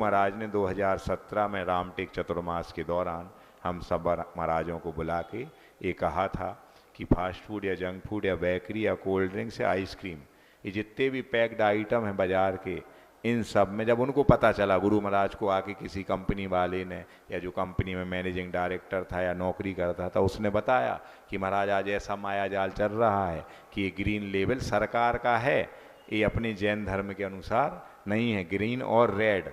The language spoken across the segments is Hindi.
महाराज ने 2017 में रामटेक चतुर्मास के दौरान हम सब महाराजों को बुला के ये कहा था कि फास्ट फूड या जंक फूड या बेकरी या कोल्ड ड्रिंक्स या आइसक्रीम, ये जितने भी पैक्ड आइटम हैं बाजार के, इन सब में जब उनको पता चला, गुरु महाराज को आके किसी कंपनी वाले ने या जो कंपनी में मैनेजिंग डायरेक्टर था या नौकरी करता था उसने बताया कि महाराज आज ऐसा माया जाल चल रहा है कि ये ग्रीन लेबल सरकार का है, ये अपने जैन धर्म के अनुसार नहीं है, ग्रीन और रेड।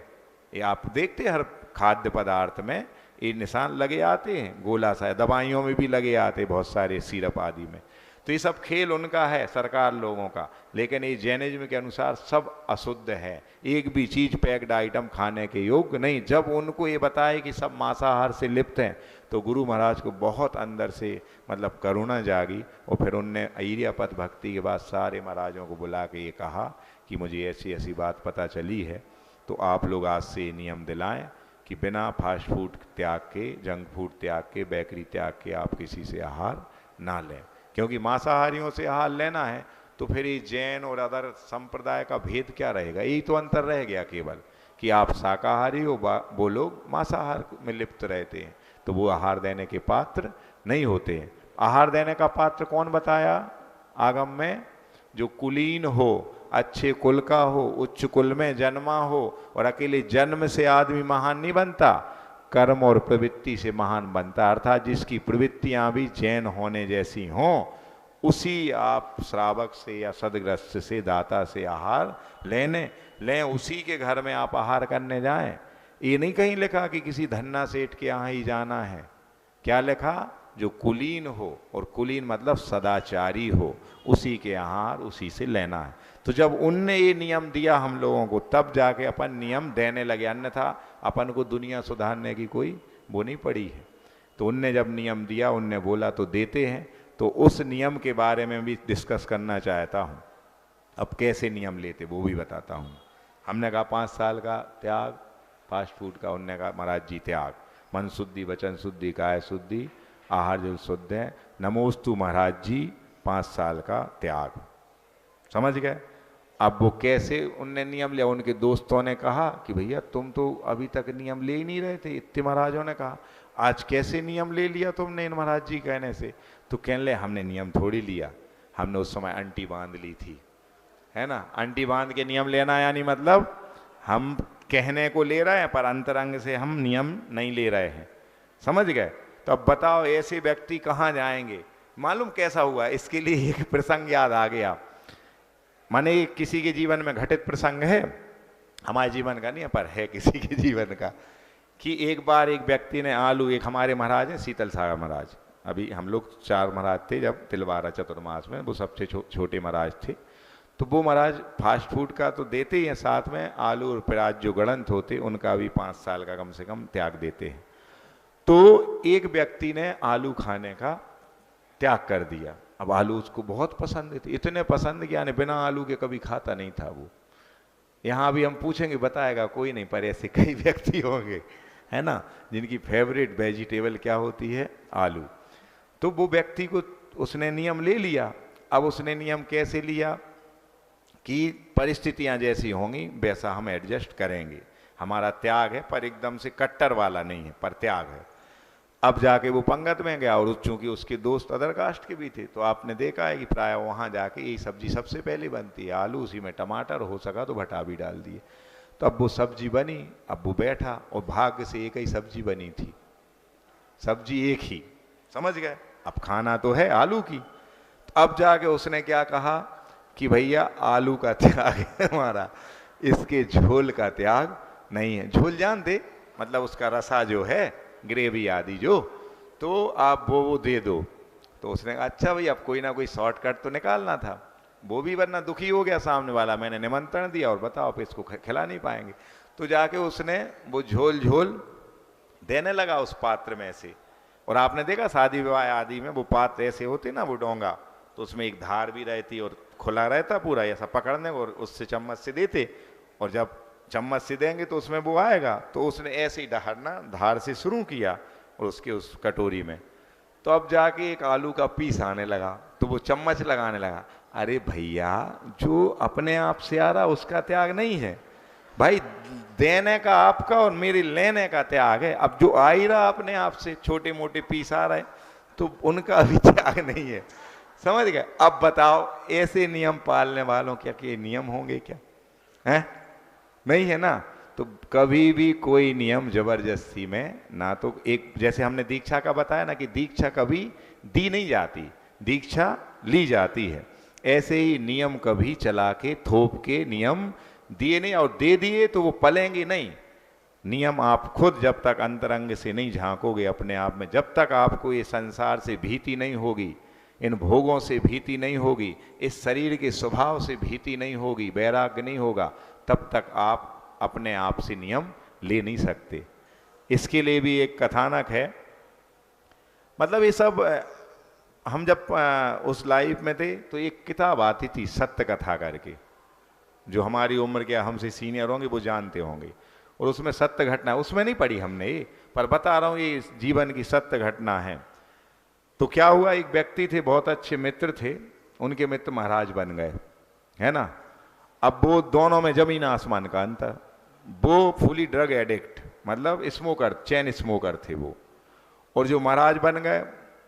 ये आप देखते हैं हर खाद्य पदार्थ में ये निशान लगे आते हैं, गोला सा, दवाइयों में भी लगे आते बहुत सारे सिरप आदि में। तो ये सब खेल उनका है, सरकार लोगों का, लेकिन ये जैनिज्म के अनुसार सब अशुद्ध है, एक भी चीज पैक्ड आइटम खाने के योग्य नहीं। जब उनको ये बताए कि सब मांसाहार से लिप्त हैं तो गुरु महाराज को बहुत अंदर से मतलब करुणा जागी, और फिर उनने आर्यापथ भक्ति के बाद सारे महाराजों को बुला के ये कहा कि मुझे ऐसी ऐसी बात पता चली है, तो आप लोग आज से नियम दिलाएं कि बिना फास्ट फूड त्याग के, जंक फूड त्याग के, बेकरी त्याग के आप किसी से आहार ना लें, क्योंकि मांसाहारियों से आहार लेना है तो फिर ये जैन और अदर संप्रदाय का भेद क्या रहेगा? यही तो अंतर रह गया केवल कि आप शाकाहारी हो, वो लोग मांसाहार में लिप्त रहते हैं, तो वो आहार देने के पात्र नहीं होते हैं। आहार देने का पात्र कौन बताया आगम में? जो कुलीन हो, अच्छे कुल का हो, उच्च कुल में जन्मा हो, और अकेले जन्म से आदमी महान नहीं बनता, कर्म और प्रवृत्ति से महान बनता, अर्थात जिसकी प्रवृत्तियां भी जैन होने जैसी हों, उसी आप श्रावक से या सदग्रस्त से, दाता से आहार लें, उसी के घर में आप आहार करने जाएं। ये नहीं कहीं लिखा कि किसी धन्ना सेठ के यहाँ ही जाना है, क्या लिखा? जो कुलीन हो, और कुलीन मतलब सदाचारी हो, उसी के आहार उसी से लेना है। तो जब उनने ये नियम दिया हम लोगों को, तब जाके अपन नियम देने लगे, अन्यथा अपन को दुनिया सुधारने की कोई वो नहीं पड़ी है। तो उनने जब नियम दिया, उनने बोला तो देते हैं। तो उस नियम के बारे में भी डिस्कस करना चाहता हूँ। अब कैसे नियम लेते वो भी बताता हूँ। हमने कहा 5 साल का त्याग फास्ट फूड का, उनने कहा महाराज जी त्याग, मन शुद्धि, वचन शुद्धि, काय शुद्धि, आहार जो शुद्ध है, नमोस्तु महाराज जी 5 साल का त्याग। समझ गए? अब वो कैसे उनने नियम लिया? उनके दोस्तों ने कहा कि भैया तुम तो अभी तक नियम ले ही नहीं रहे थे, इतने महाराजों ने कहा, आज कैसे नियम ले लिया तुमने इन महाराज जी कहने से? तो कहने लगे हमने नियम थोड़ी लिया, हमने उस समय अंटी बांध ली थी, है ना। अंटी बांध के नियम लेना यानी मतलब हम कहने को ले रहे हैं पर अंतरंग से हम नियम नहीं ले रहे हैं। समझ गए? तो अब बताओ ऐसे व्यक्ति कहाँ जाएंगे? मालूम कैसा हुआ? इसके लिए एक प्रसंग याद आ गया। माने किसी के जीवन में घटित प्रसंग है, हमारे जीवन का नहीं है पर है किसी के जीवन का, कि एक बार एक व्यक्ति ने आलू, एक हमारे महाराज हैं शीतल सागर महाराज, अभी हम लोग 4 महाराज थे जब तिलवारा चतुर्मास में, वो सबसे छोटे महाराज थे। तो वो महाराज फास्ट फूड का तो देते ही हैं, साथ में आलू और प्याज जो गणंत होते उनका भी 5 साल का कम से कम त्याग देते हैं। तो एक व्यक्ति ने आलू खाने का त्याग कर दिया। अब आलू उसको बहुत पसंद थे, इतने पसंद कि यानी बिना आलू के कभी खाता नहीं था वो। यहाँ भी हम पूछेंगे बताएगा कोई नहीं, पर ऐसे कई व्यक्ति होंगे, है ना, जिनकी फेवरेट वेजिटेबल क्या होती है? आलू। तो वो व्यक्ति को उसने नियम ले लिया। अब उसने नियम कैसे लिया कि परिस्थितियां जैसी होंगी वैसा हम एडजस्ट करेंगे, हमारा त्याग है पर एकदम से कट्टर वाला नहीं है, पर त्याग है। अब जाके वो पंगत में गया, और चूंकि उसके दोस्त अदर कास्ट के भी थे, तो आपने देखा है कि प्राय वहां जाके यही सब्जी सबसे पहले बनती है, आलू, उसी में टमाटर, हो सका तो भटा भी डाल दिए। तो अब वो सब्जी बनी, अब वो बैठा, और भाग्य से एक ही सब्जी बनी थी, सब्जी एक ही, समझ गए? अब खाना तो है आलू की। तो अब जाके उसने क्या कहा कि भैया आलू का त्याग है हमारा, इसके झोल का त्याग नहीं है। झोल जानते मतलब उसका रसा जो है, ग्रेवी आदि जो, तो आप वो दे दो। तो उसने कहा अच्छा भाई अब कोई ना कोई शॉर्टकट तो निकालना था, वो भी वरना दुखी हो गया सामने वाला, मैंने निमंत्रण दिया और बताओ आप इसको खिला नहीं पाएंगे। तो जाके उसने वो झोल देने लगा उस पात्र में से। और आपने देखा शादी विवाह आदि में वो पात्र ऐसे होते ना, वो डोंगा, तो उसमें एक धार भी रहती और खुला रहता पूरा ऐसा पकड़ने, और उससे चम्मच से देते, और जब चम्मच से देंगे तो उसमें वो आएगा। तो उसने ऐसे ही डहरना धार से शुरू किया और उसके उस कटोरी में, तो अब जाके एक आलू का पीस आने लगा, तो वो चम्मच लगाने लगा। अरे भैया जो अपने आप से आ रहा उसका त्याग नहीं है, भाई देने का आपका और मेरे लेने का त्याग है। अब जो आ ही रहा अपने आप से, छोटे मोटे पीस आ रहे, तो उनका अभी त्याग नहीं है, समझ गए। अब बताओ ऐसे नियम पालने वालों क्या कि नियम होंगे क्या, हैं? नहीं है ना। तो कभी भी कोई नियम जबरदस्ती में ना, तो एक जैसे हमने दीक्षा का बताया ना कि दीक्षा कभी दी नहीं जाती, दीक्षा ली जाती है। ऐसे ही नियम कभी चला के थोप के नियम दिए नहीं, और दे दिए तो वो पलेंगे नहीं। नियम आप खुद जब तक अंतरंग से नहीं झांकोगे अपने आप में, जब तक आपको ये संसार से भीति नहीं होगी, इन भोगों से भीति नहीं होगी, इस शरीर के स्वभाव से भीति नहीं होगी, वैराग्य नहीं होगा, तब तक आप अपने आप से नियम ले नहीं सकते। इसके लिए भी एक कथानक है। मतलब ये सब हम जब उस लाइफ में थे तो एक किताब आती थी सत्य कथा करके, जो हमारी उम्र के हमसे सीनियर होंगे वो जानते होंगे, और उसमें सत्य घटना, उसमें नहीं पढ़ी हमने ये, पर बता रहा हूँ ये जीवन की सत्य घटना है। तो क्या हुआ, एक व्यक्ति थे, बहुत अच्छे मित्र थे, उनके मित्र महाराज बन गए, है ना। अब वो दोनों में जमीन आसमान का अंतर। वो फुली ड्रग एडिक्ट, मतलब स्मोकर, चैन स्मोकर थे वो, और जो महाराज बन गए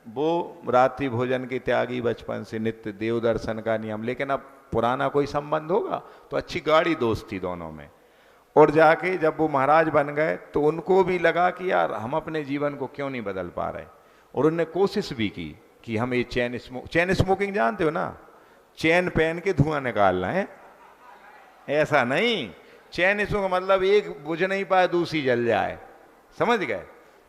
वो रात्रि भोजन के त्यागी, बचपन से नित्य देव दर्शन का नियम। लेकिन अब पुराना कोई संबंध होगा तो अच्छी गाढ़ी दोस्ती दोनों में। और जाके जब वो महाराज बन गए तो उनको भी लगा कि यार हम अपने जीवन को क्यों नहीं बदल पा रहे, और उन्होंने कोशिश भी की कि हम ये चैन स्मोकिंग जानते हो ना, चैन पहन के धुआं निकालना है, ऐसा नहीं। चैन स्मोक मतलब एक बुझ नहीं पाए दूसरी जल जाए, समझ गए।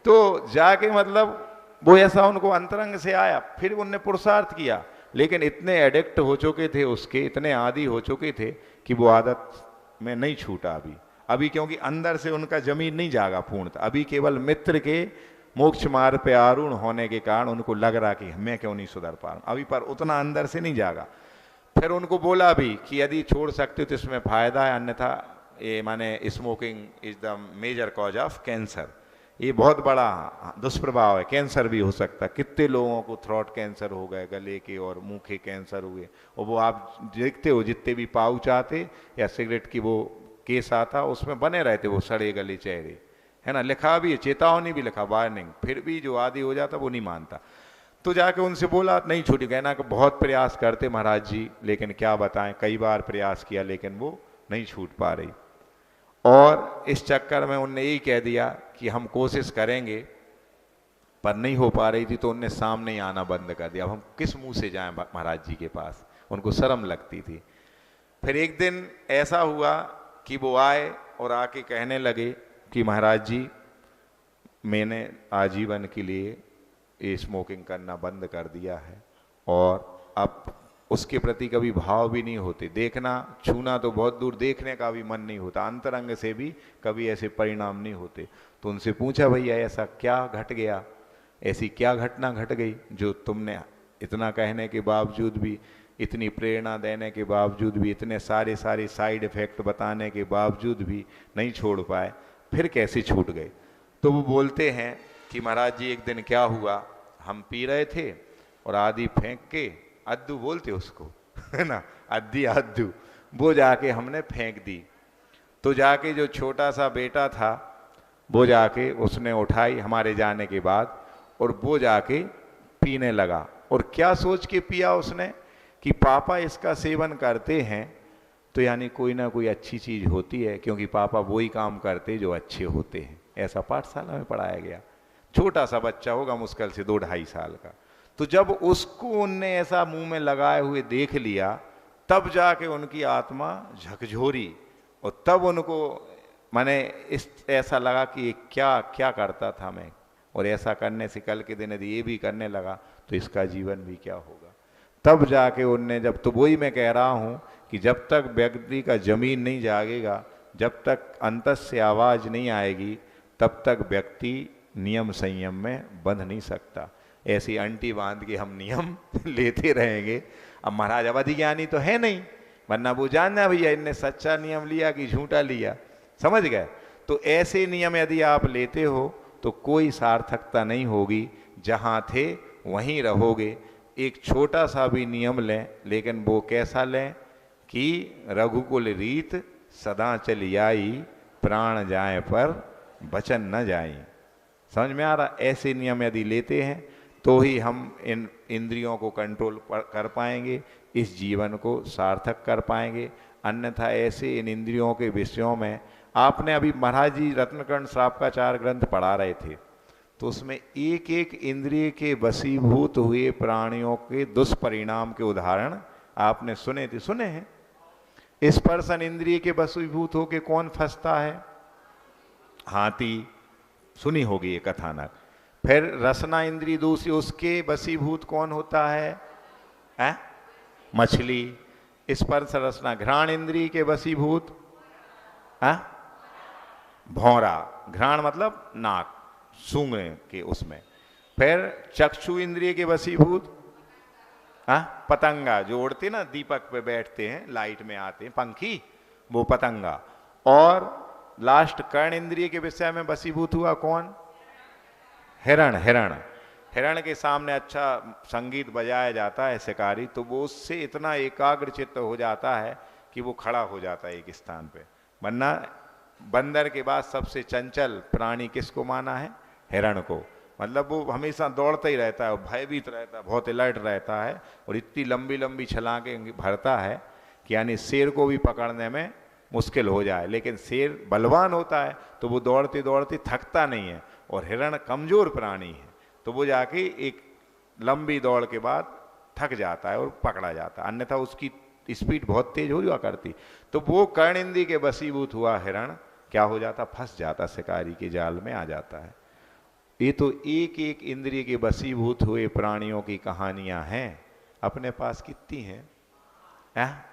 तो जाके मतलब वो ऐसा उनको अंतरंग से आया, फिर उनने पुरुषार्थ किया, लेकिन इतने एडिक्ट हो चुके थे उसके, इतने आदी हो चुके थे कि वो आदत में नहीं छूटा अभी क्योंकि अंदर से उनका जमीन नहीं जागा पूर्णतः। अभी केवल मित्र के मोक्ष मार्ग पे आरूढ़ होने के कारण उनको लग रहा कि मैं क्यों नहीं सुधर पा रहा हूं अभी, पर उतना अंदर से नहीं जागा। फिर उनको बोला भी कि यदि छोड़ सकते हो तो इसमें फायदा है, अन्यथा ये माने smoking is the major cause of cancer, ये बहुत बड़ा दुष्प्रभाव है, कैंसर भी हो सकता है। कितने लोगों को थ्रोट कैंसर हो गए, गले के और मुंह के कैंसर हुए, और वो आप देखते हो जितने भी पाउच आते या सिगरेट की वो केस आता, उसमें बने रहते वो सड़े गले चेहरे, है ना। लिखा भी है, चेतावनी भी लिखा, वार्निंग, फिर भी जो आदि हो जाता वो नहीं मानता। तो जाके उनसे बोला नहीं छूटी, कहना कि बहुत प्रयास करते महाराज जी, लेकिन क्या बताएं, कई बार प्रयास किया लेकिन वो नहीं छूट पा रही। और इस चक्कर में उनने यही कह दिया कि हम कोशिश करेंगे, पर नहीं हो पा रही थी, तो उनने सामने ही आना बंद कर दिया। अब हम किस मुंह से जाएं महाराज जी के पास, उनको शर्म लगती थी। फिर एक दिन ऐसा हुआ कि वो आए और आके कहने लगे कि महाराज जी मैंने आजीवन के लिए ये स्मोकिंग करना बंद कर दिया है, और अब उसके प्रति कभी भाव भी नहीं होते, देखना छूना तो बहुत दूर, देखने का भी मन नहीं होता, अंतरंग से भी कभी ऐसे परिणाम नहीं होते। तो उनसे पूछा भैया ऐसा क्या घट गया, ऐसी क्या घटना घट गई जो तुमने इतना कहने के बावजूद भी, इतनी प्रेरणा देने के बावजूद भी, इतने सारे साइड इफेक्ट बताने के बावजूद भी नहीं छोड़ पाए, फिर कैसे छूट गए। तो वो बोलते हैं कि महाराज जी एक दिन क्या हुआ, हम पी रहे थे और आदि फेंक के, अद्दू बोलते उसको है ना, अद्दी अद्दू, वो जाके हमने फेंक दी। तो जाके जो छोटा सा बेटा था वो जाके उसने उठाई हमारे जाने के बाद, और वो जाके पीने लगा। और क्या सोच के पिया उसने कि पापा इसका सेवन करते हैं तो यानी कोई ना कोई अच्छी चीज होती है, क्योंकि पापा वही काम करते जो अच्छे होते हैं, ऐसा पाठशाला में पढ़ाया गया। छोटा सा बच्चा होगा मुश्किल से 2-2.5 साल का। तो जब उसको उनने ऐसा मुंह में लगाए हुए देख लिया, तब जाके उनकी आत्मा झकझोरी, और तब उनको माने इस ऐसा लगा कि ये क्या क्या करता था मैं, और ऐसा करने से कल के दिन यदि ये भी करने लगा तो इसका जीवन भी क्या होगा। तब जाके उनने, जब, तो वही मैं कह रहा हूं कि जब तक व्यक्ति का जमीन नहीं जागेगा, जब तक अंतस से आवाज नहीं आएगी, तब तक व्यक्ति नियम संयम में बंध नहीं सकता। ऐसी अंटी बांध के हम नियम लेते रहेंगे। अब महाराज अवधि ज्ञानी तो है नहीं, वरना वो जानना भैया इनने सच्चा नियम लिया कि झूठा लिया, समझ गए। तो ऐसे नियम यदि आप लेते हो तो कोई सार्थकता नहीं होगी, जहां थे वहीं रहोगे। एक छोटा सा भी नियम लें, लेकिन वो कैसा लें कि रघुकुल रीत सदा चली आई, प्राण जाए पर वचन न जाई। समझ में आ रहा? ऐसे नियम यदि लेते हैं तो ही हम इन इंद्रियों को कंट्रोल कर पाएंगे, इस जीवन को सार्थक कर पाएंगे। अन्यथा ऐसे इन इंद्रियों के विषयों में, आपने अभी महाराज जी रत्नकर्ण श्रावकाचार ग्रंथ पढ़ा रहे थे, तो उसमें एक एक इंद्रिय के वशीभूत हुए प्राणियों के दुष्परिणाम के उदाहरण आपने सुने हैं। स्पर्शन इंद्रिय के वशीभूत होके कौन फंसता है? हाथी, सुनी होगी ये कथानक। फिर रसना इंद्रिय दूसरी, उसके वशीभूत कौन होता है? मछली। स्पर्श रसना। घ्राण इंद्रिय के वशीभूत भौरा। घ्राण मतलब नाक, सूंघने के उसमें। फिर चक्षु इंद्रिय के वशीभूत पतंगा, जो उड़ते ना, दीपक पे बैठते हैं, लाइट में आते हैं, पंखी, वो पतंगा। और लास्ट कर्ण इंद्रिय के विषय में वशीभूत हुआ कौन? हिरण। हिरण के सामने अच्छा संगीत बजाया जाता है शिकारी, तो वो उससे इतना एकाग्र चित्त हो जाता है कि वो खड़ा हो जाता है एक स्थान पे। वरना बंदर के बाद सबसे चंचल प्राणी किसको माना है? हिरण को। मतलब वो हमेशा दौड़ता ही रहता है, भयभीत रहता है, बहुत अलर्ट रहता है, और इतनी लंबी लंबी छलांगें भरता है कि यानी शेर को भी पकड़ने में मुश्किल हो जाए। लेकिन शेर बलवान होता है तो वो दौड़ते दौड़ते थकता नहीं है, और हिरण कमजोर प्राणी है तो वो जाके एक लंबी दौड़ के बाद थक जाता है और पकड़ा जाता है, अन्यथा उसकी स्पीड बहुत तेज हो जाया करती। तो वो कर्ण इंद्रिय के वशीभूत हुआ हिरण क्या हो जाता? फंस जाता, शिकारी के जाल में आ जाता है। ये तो एक एक इंद्रिय के वशीभूत हुए प्राणियों की कहानियां हैं। अपने पास कितनी हैं?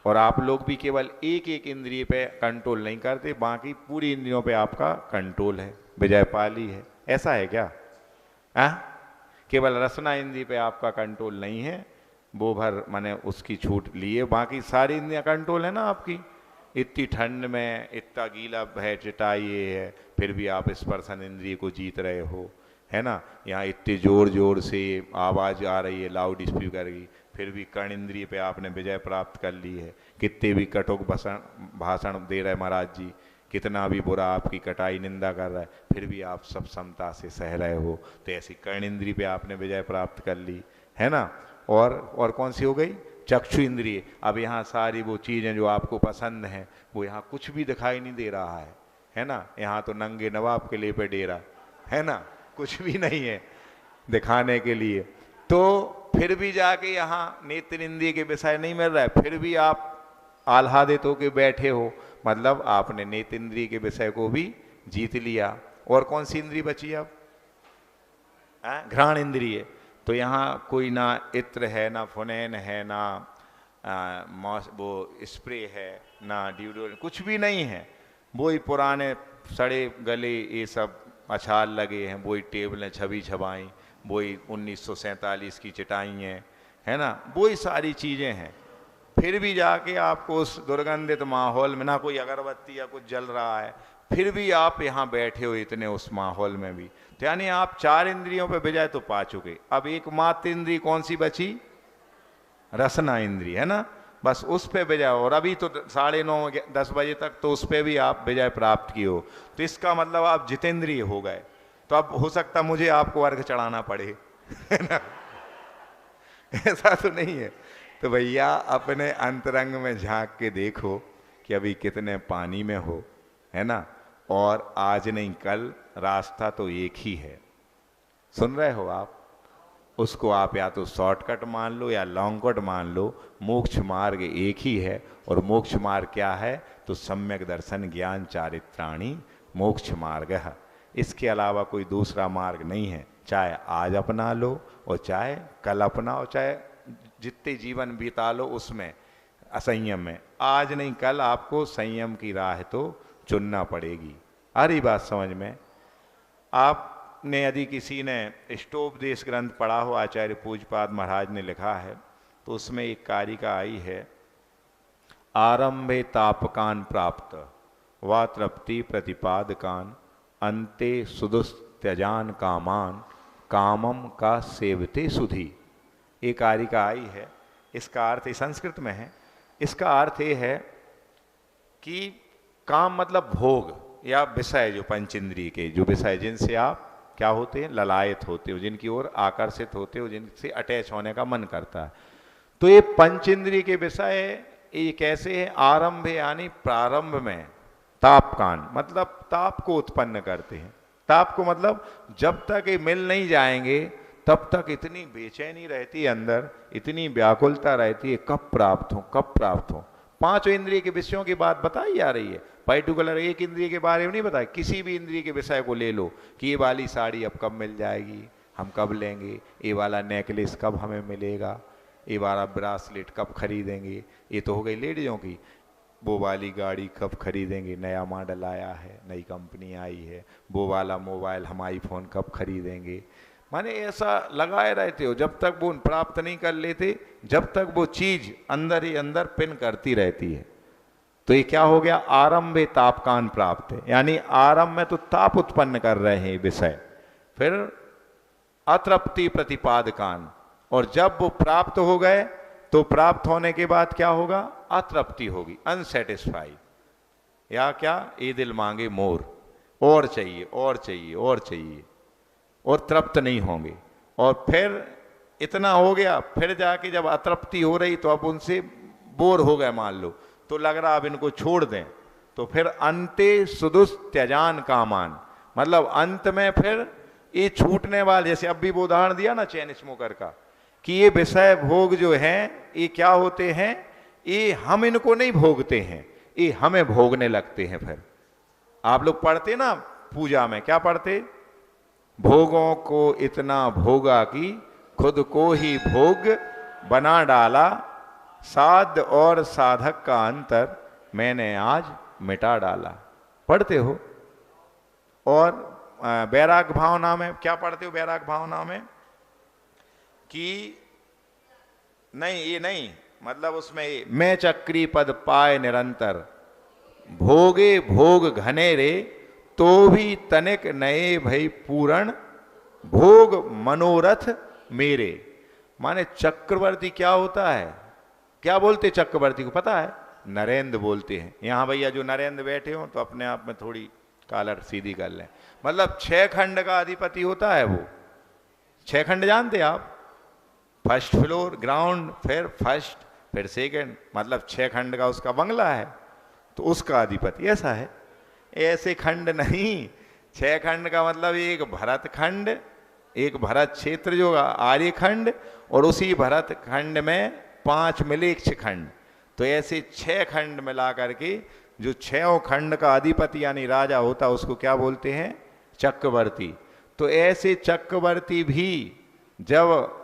और आप लोग भी केवल एक एक इंद्रिय पे कंट्रोल नहीं करते, बाकी पूरी इंद्रियों पे आपका कंट्रोल है, विजय पाली है। ऐसा है क्या? केवल रसना इंद्रिय पे आपका कंट्रोल नहीं है, वो भर मैंने उसकी छूट ली है, बाकी सारी इंद्रियां कंट्रोल है ना आपकी। इतनी ठंड में इतना गीला है, चटाई है, फिर भी आप स्पर्शन इंद्रिय को जीत रहे हो, है ना। यहाँ इतने जोर जोर से आवाज़ आ रही है लाउड स्पीकर की, फिर भी कर्ण इंद्रिय पे आपने विजय प्राप्त कर ली है। कितने भी कटुक भाषण दे रहे महाराज जी, कितना भी बुरा आपकी कटाई निंदा कर रहा है, फिर भी आप सब समता से सह रहे हो। तो ऐसी कर्ण इंद्रिय पे आपने विजय प्राप्त कर ली, है ना। और कौन सी हो गई? चक्षु इंद्रिय। अब यहाँ सारी वो चीज़ें जो आपको पसंद हैं वो यहाँ कुछ भी दिखाई नहीं दे रहा है ना। यहाँ तो नंगे नवाब के लिए पे डेरा, है ना, कुछ भी नहीं है दिखाने के लिए। तो फिर भी जाके यहाँ नेत्र इंद्रिय के विषय नहीं मिल रहा है, फिर भी आप आह्लादित होके बैठे हो, मतलब आपने नेत्र इंद्रिय के विषय को भी जीत लिया। और कौन सी इंद्रिय बची अब? घ्राण इंद्रिय। तो यहाँ कोई ना इत्र है, ना फुनैन है, ना वो स्प्रे है, ना डिओड्रेंट, कुछ भी नहीं है। वही पुराने सड़े गले ये सब अछाल लगे हैं, वही टेबलें छबी छबाई, वही 1947 की चटाई हैं, है ना, वही सारी चीज़ें हैं। फिर भी जाके आपको उस दुर्गंधित माहौल में, ना कोई अगरबत्ती या कुछ जल रहा है, फिर भी आप यहाँ बैठे हो इतने उस माहौल में भी। तो यानी आप 4 इंद्रियों पे विजय तो पा चुके। अब एकमात्र इंद्रिय कौन सी बची? रसना इंद्रिय, है ना। बस उस पे विजय। और अभी तो 9:30-10 बजे तक तो उस पे भी आप विजय प्राप्त किए हो, तो इसका मतलब आप जितेंद्रिय हो गए। तो अब हो सकता मुझे आपको अर्घ चढ़ाना पड़े, है ना। ऐसा तो नहीं है। तो भैया अपने अंतरंग में झांक के देखो कि अभी कितने पानी में हो, है ना। और आज नहीं कल रास्ता तो एक ही है, सुन रहे हो आप। उसको आप या तो शॉर्टकट मान लो या लॉन्ग कट मान लो, मोक्ष मार्ग एक ही है। और मोक्ष मार्ग क्या है? तो सम्यक दर्शन ज्ञान चारित्राणी मोक्ष मार्ग है। इसके अलावा कोई दूसरा मार्ग नहीं है। चाहे आज अपना लो और चाहे कल अपनाओ, चाहे जितने जीवन बिता लो उसमें असंयम में, आज नहीं कल आपको संयम की राह तो चुनना पड़ेगी। आ रही बात समझ में? आपने यदि किसी ने इष्टोपदेश ग्रंथ पढ़ा हो, आचार्य पूज्यपाद महाराज ने लिखा है, तो उसमें एक कारिका आई है, आरंभे तापकान प्राप्त व तृप्ति प्रतिपादकान अंते सुदुस्त्यजान कामान कामम का सेवते सुधी। एक कारिका आई है, इसका अर्थ संस्कृत में है। इसका अर्थ ये है कि काम मतलब भोग या विषय, जो पंच इंद्रिय के जो विषय जिनसे आप क्या होते हैं, ललायत होते हो, जिनकी ओर आकर्षित होते हो, जिनसे अटैच होने का मन करता है। तो ये पंच इंद्रिय के विषय ये कैसे है, आरंभ यानी प्रारंभ में तापकान, मतलब ताप को उत्पन्न करते हैं। ताप को मतलब जब तक ये मिल नहीं जाएंगे तब तक इतनी बेचैनी रहती है अंदर, इतनी व्याकुलता रहती है, कब प्राप्त हो, कब प्राप्त हो। पांचों इंद्रिय के विषयों की बात बताई जा रही है, पर्टिकुलर एक इंद्रिय के बारे में नहीं बताया। किसी भी इंद्रिय के विषय को ले लो कि ये वाली साड़ी अब कब मिल जाएगी, हम कब लेंगे, ये वाला नेकलेस कब हमें मिलेगा, ये वाला ब्रासलेट कब खरीदेंगे, ये तो हो गई लेडीजों की। वो वाली गाड़ी कब खरीदेंगे, नया मॉडल आया है, नई कंपनी आई है, वो वाला मोबाइल हम आईफोन कब खरीदेंगे। माने ऐसा लगाए रहते हो जब तक वो प्राप्त नहीं कर लेते, जब तक वो चीज अंदर ही अंदर पिन करती रहती है। तो ये क्या हो गया, आरंभे तापकान प्राप्त है, यानी आरंभ में तो ताप उत्पन्न कर रहे हैं विषय, फिर अतृप्ति प्रतिपादकान, और जब वो प्राप्त हो गए तो प्राप्त होने के बाद क्या होगा, अतृप्ति होगी, अनसेटिस्फाई, या क्या, ये दिल मांगे मोर, और चाहिए और चाहिए और चाहिए, और तृप्त नहीं होंगे। और फिर इतना हो गया, फिर जाके जब अतृप्ति हो रही तो अब उनसे बोर हो गए मान लो, तो लग रहा अब इनको छोड़ दें, तो फिर अंते सुदुस त्यजान कामान, मतलब अंत में फिर ये छूटने वाले, जैसे अब भी वो उदाहरण दिया ना चैन स्मोकर का, कि ये विषय भोग जो हैं ये क्या होते हैं, ये हम इनको नहीं भोगते हैं, ये हमें भोगने लगते हैं। फिर आप लोग पढ़ते ना पूजा में, क्या पढ़ते, भोगों को इतना भोगा कि खुद को ही भोग बना डाला, साध और साधक का अंतर मैंने आज मिटा डाला, पढ़ते हो। और बैराग भावना में क्या पढ़ते हो, बैराग भावना में कि नहीं, ये नहीं, मतलब उसमें ये, मैं चक्री पद पाए निरंतर, भोगे भोग घने रे, तो भी तनिक नए भई पूरण, भोग मनोरथ मेरे। माने चक्रवर्ती क्या होता है, क्या बोलते चक्रवर्ती को पता है, नरेंद्र बोलते हैं। यहां भैया जो नरेंद्र बैठे हो तो अपने आप में थोड़ी कॉलर सीधी कर लें, मतलब 6 खंड का अधिपति होता है वो। 6 खंड जानते आप, फर्स्ट फ्लोर, ग्राउंड, फिर फर्स्ट, फिर सेकंड, मतलब 6 खंड का उसका बंगला है, तो उसका अधिपति ऐसा है। ऐसे खंड नहीं, 6 खंड का मतलब एक भरत खंड, एक भरत क्षेत्र जो आर्य खंड, और उसी भरत खंड में 5 मिलेक्ष खंड, तो ऐसे 6 खंड मिला करके जो 6 खंड का अधिपति यानी राजा होता उसको क्या बोलते हैं, चक्रवर्ती। तो ऐसे चक्रवर्ती भी जब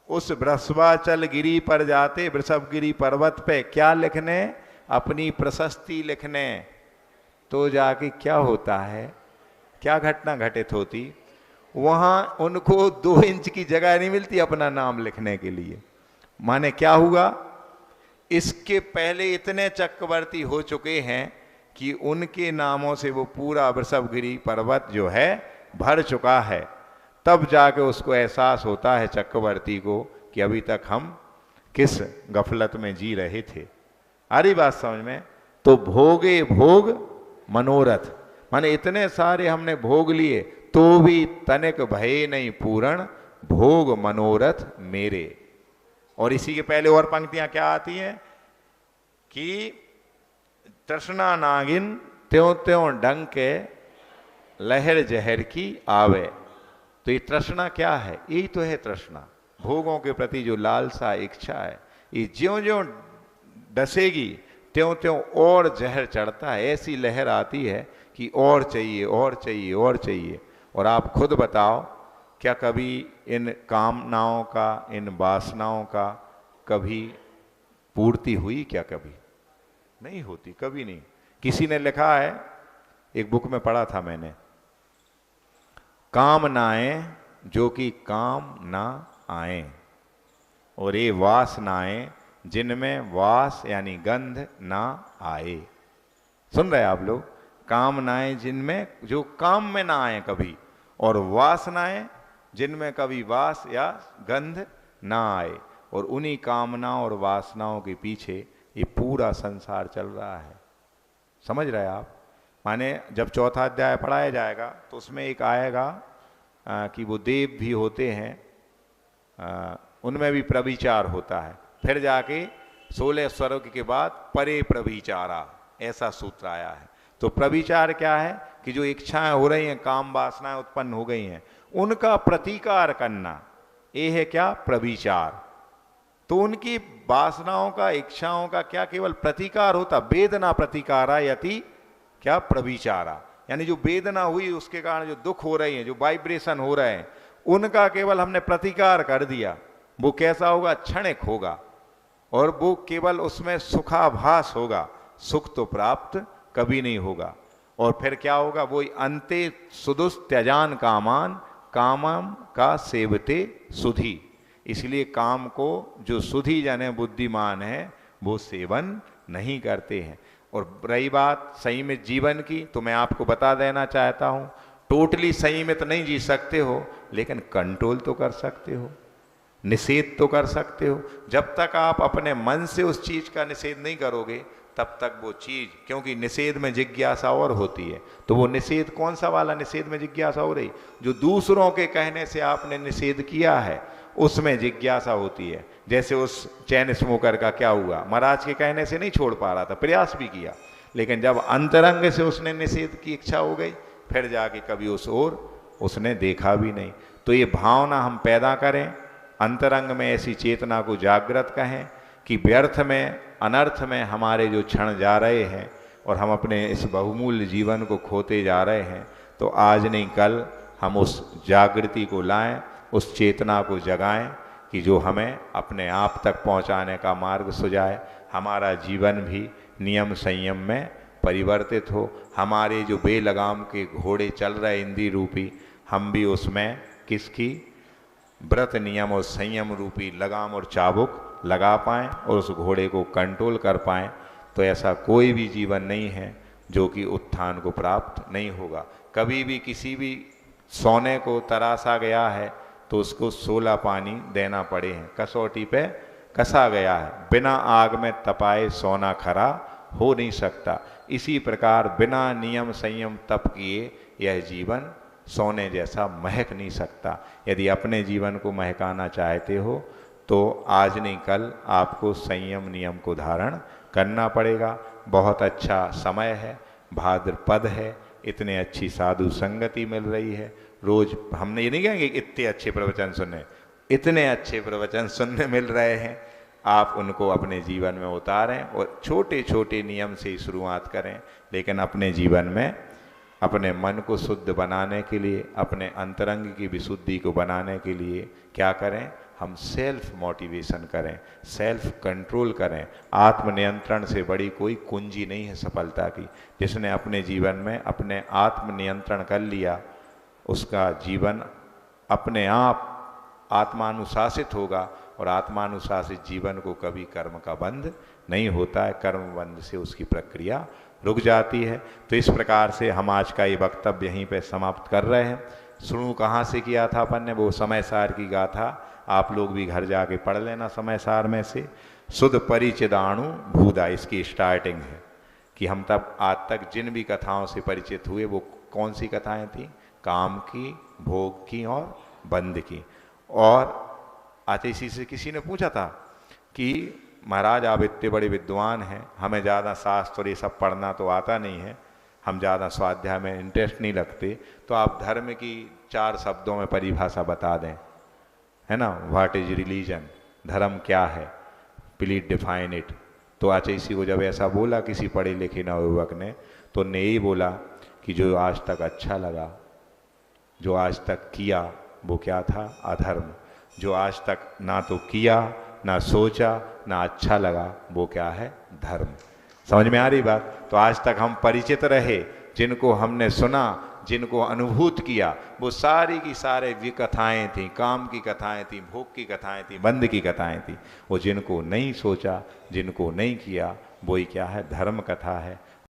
उस वृषभाचल गिरी पर जाते, वृषभगिरी पर्वत पे क्या लिखने, अपनी प्रशस्ति लिखने, तो जाके क्या होता है, क्या घटना घटित होती, वहां उनको 2 इंच की जगह नहीं मिलती अपना नाम लिखने के लिए। माने क्या हुआ, इसके पहले इतने चक्रवर्ती हो चुके हैं कि उनके नामों से वो पूरा वृषभगिरी पर्वत जो है भर चुका है। तब जाके उसको एहसास होता है चक्रवर्ती को कि अभी तक हम किस गफलत में जी रहे थे। आ रही बात समझ में। तो भोगे भोग मनोरथ, माने इतने सारे हमने भोग लिए तो भी तनिक भय नहीं पूर्ण, भोग मनोरथ मेरे। और इसी के पहले और पंक्तियां क्या आती हैं कि तृष्णा नागिन त्यों त्यों डंके लहर जहर की आवे। तो ये तृष्णा क्या है, यही तो है तृष्णा, भोगों के प्रति जो लालसा इच्छा है, ये ज्यों ज्यों डसेगी त्यों त्यों और जहर चढ़ता है, ऐसी लहर आती है कि और चाहिए और चाहिए और चाहिए। और आप खुद बताओ, क्या कभी इन कामनाओं का, इन वासनाओं का कभी पूर्ति हुई क्या, कभी नहीं होती, कभी नहीं। किसी ने लिखा है, एक बुक में पढ़ा था मैंने, कामनाएं जो कि काम ना आए, और ये वासनाएं जिनमें वास यानी गंध ना आए। सुन रहे आप लोग, कामनाएं जिनमें जो काम में ना आए कभी, और वासनाएं जिनमें कभी वास या गंध ना आए। और उन्हीं कामनाओं और वासनाओं के पीछे ये पूरा संसार चल रहा है। समझ रहे हैं आप? माने जब चौथा अध्याय पढ़ाया जाएगा तो उसमें एक आएगा कि वो देव भी होते हैं, उनमें भी प्रविचार होता है। फिर जाके 16 स्वर्ग के बाद परे प्रविचारा, ऐसा सूत्र आया है। तो प्रविचार क्या है कि जो इच्छाएं हो रही हैं, काम वासनाएं उत्पन्न हो गई हैं, उनका प्रतिकार करना, ये है क्या? प्रविचार। तो उनकी वासनाओं का, इच्छाओं का क्या केवल प्रतिकार होता? वेदना प्रतिकारा यति क्या? प्रविचारा। यानी जो वेदना हुई उसके कारण जो दुख हो रहे हैं, जो वाइब्रेशन हो रहे हैं, उनका केवल हमने प्रतिकार कर दिया। वो कैसा होगा? क्षणिक होगा, और वो केवल उसमें सुखाभास होगा, सुख तो प्राप्त कभी नहीं होगा। और फिर क्या होगा? वो अंते सुदुस त्यजान कामान, कामम का सेवते सुधी। इसलिए काम को जो सुधी जन है, बुद्धिमान है, वो सेवन नहीं करते हैं। और रही बात संयमित जीवन की, तो मैं आपको बता देना चाहता हूं, टोटली संयमित नहीं जी सकते हो, लेकिन कंट्रोल तो कर सकते हो, निषेध तो कर सकते हो। जब तक आप अपने मन से उस चीज का निषेध नहीं करोगे, तब तक वो चीज, क्योंकि निषेध में जिज्ञासा और होती है। तो वो निषेध कौन सा वाला निषेध में जिज्ञासा हो रही? जो दूसरों के कहने से आपने निषेध किया है, उसमें जिज्ञासा होती है। जैसे उस चैन स्मोकर का क्या हुआ? महाराज के कहने से नहीं छोड़ पा रहा था, प्रयास भी किया, लेकिन जब अंतरंग से उसने निषेध की इच्छा हो गई, फिर जाके कभी उस ओर उसने देखा भी नहीं। तो ये भावना हम पैदा करें, अंतरंग में ऐसी चेतना को जागृत कहें कि व्यर्थ में, अनर्थ में हमारे जो क्षण जा रहे हैं और हम अपने इस बहुमूल्य जीवन को खोते जा रहे हैं, तो आज नहीं कल हम उस जागृति को लाएं, उस चेतना को जगाएं कि जो हमें अपने आप तक पहुंचाने का मार्ग सुझाए। हमारा जीवन भी नियम संयम में परिवर्तित हो। हमारे जो बेलगाम के घोड़े चल रहे इंद्रिय रूपी, हम भी उसमें किसकी? व्रत नियम और संयम रूपी लगाम और चाबुक लगा पाएं और उस घोड़े को कंट्रोल कर पाएं। तो ऐसा कोई भी जीवन नहीं है जो कि उत्थान को प्राप्त नहीं होगा। कभी भी किसी भी सोने को तरासा गया है तो उसको 16 पानी देना पड़े हैं, कसौटी पे कसा गया है। बिना आग में तपाए सोना खरा हो नहीं सकता। इसी प्रकार बिना नियम संयम तप किए यह जीवन सोने जैसा महक नहीं सकता। यदि अपने जीवन को महकाना चाहते हो तो आज नहीं कल आपको संयम नियम को धारण करना पड़ेगा। बहुत अच्छा समय है, भाद्रपद है, इतने अच्छी साधु संगति मिल रही है। रोज हमने ये नहीं कहेंगे इतने अच्छे प्रवचन सुनने, इतने अच्छे प्रवचन सुनने मिल रहे हैं, आप उनको अपने जीवन में उतारें और छोटे छोटे नियम से ही शुरुआत करें। लेकिन अपने जीवन में अपने मन को शुद्ध बनाने के लिए, अपने अंतरंग की विशुद्धि को बनाने के लिए क्या करें? हम सेल्फ मोटिवेशन करें, सेल्फ कंट्रोल करें। आत्मनियंत्रण से बड़ी कोई कुंजी नहीं है सफलता की। जिसने अपने जीवन में अपने आत्मनियंत्रण कर लिया, उसका जीवन अपने आप आत्मानुशासित होगा। और आत्मानुशासित जीवन को कभी कर्म का बंध नहीं होता है, कर्म बंध से उसकी प्रक्रिया रुक जाती है। तो इस प्रकार से हम आज का ये वक्तव्य यहीं पे समाप्त कर रहे हैं। शुरू कहाँ से किया था अपन ने? वो समय सार की गाथा आप लोग भी घर जाके पढ़ लेना समय सार में से। सुध परिचिदाणु भूदा इसकी स्टार्टिंग है कि हम तब आज तक जिन भी कथाओं से परिचित हुए वो कौन सी कथाएं थी? काम की, भोग की और बंध की। और आतिशी से किसी ने पूछा था कि महाराज आप इतने बड़े विद्वान हैं, हमें ज़्यादा शास्त्र और ये सब पढ़ना तो आता नहीं है, हम ज़्यादा स्वाध्याय में इंटरेस्ट नहीं रखते, तो आप धर्म की 4 शब्दों में परिभाषा बता दें, है ना? What is religion? धर्म क्या है? Please define it. तो आतिशी को जब ऐसा बोला किसी पढ़े लिखे नवयुवक ने, तो ने यही बोला कि जो आज तक अच्छा लगा, जो आज तक किया, वो क्या था? अधर्म। जो आज तक ना तो किया, ना सोचा, ना अच्छा लगा, वो क्या है? धर्म। समझ में आ रही बात? तो आज तक हम परिचित रहे, जिनको हमने सुना, जिनको अनुभूत किया, वो सारी की सारे भी कथाएं थी, काम की कथाएं थी, भोग की कथाएं थी, बंध की कथाएं थी। वो जिनको नहीं सोचा, जिनको नहीं किया, वही क्या है? धर्म कथा है।